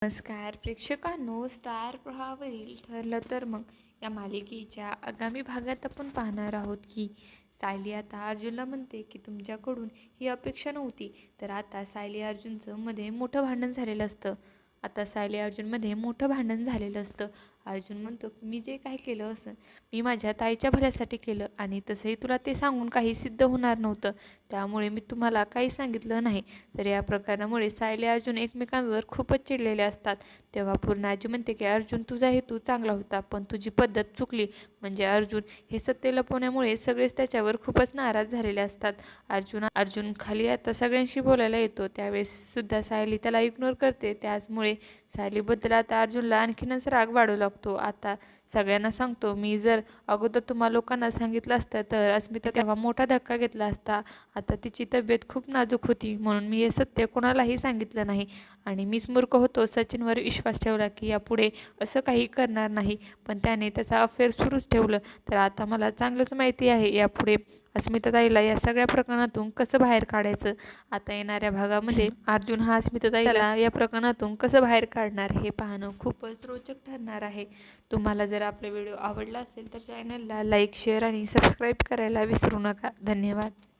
नमस्कार प्रेक्षकांनो, स्टार प्रवाहावरील ठरलं तर मग या मालिकेच्या आगामी भागात आपण पाहणार आहोत की सायली आता अर्जुनला म्हणते की तुमच्याकडून ही अपेक्षा नव्हती. तर आता सायली अर्जुनचं मध्ये मोठं भांडण झालेलं असतं. अर्जुन म्हणतो की मी जे काही केलं असं मी माझ्या ताईच्या भल्यासाठी केलं आणि तसंही तुला ते सांगून काही सिद्ध होणार नव्हतं, त्यामुळे मी तुम्हाला काही सांगितलं नाही. तर या प्रकारामुळे सायली अर्जुन एकमेकांवर खूपच चिडलेले असतात. तेव्हा पूर्णाजी म्हणते की अर्जुन, तुझा हेतू चांगला होता, पण तुझी पद्धत चुकली. म्हणजे अर्जुन हे सत्य लपवण्यामुळे सगळेच त्याच्यावर खूपच नाराज झालेले असतात. अर्जुन खाली आता सगळ्यांशी बोलायला येतो, त्यावेळेस सुद्धा सायली त्याला इग्नोर करते. त्याचमुळे सायलीबद्दल आता अर्जुनला आणखीनच राग वाढू लागतो. आता सगळ्यांना सांगतो, मी जर अगोदर तुम्हा लोकांना सांगितलं असतं तर अस्मिता तेव्हा मोठा धक्का घेतला असता. आता तिची तब्येत खूप नाजूक होती म्हणून मी हे सत्य कोणालाही सांगितलं नाही आणि मीच मूर्ख होतो सचिनवर विश्वास ठेवला की यापुढे असं काही करणार नाही, पण त्याने त्याचा अफेअर सुरूच ठेवलं. तर आता मला चांगलंच माहिती आहे यापुढे अस्मिताताईला या सगळ्या प्रकरणातून कसं बाहेर काढायचं. आता येणाऱ्या भागामध्ये अर्जुन हा अस्मिताताईला या प्रकरणातून कसं बाहेर काढणार हे पाहणं खूपच रोचक ठरणार आहे. तुम्हाला जर आपला व्हिडिओ आवडला असेल तर चॅनलला लाईक, शेअर आणि सबस्क्राईब करायला विसरू नका. धन्यवाद.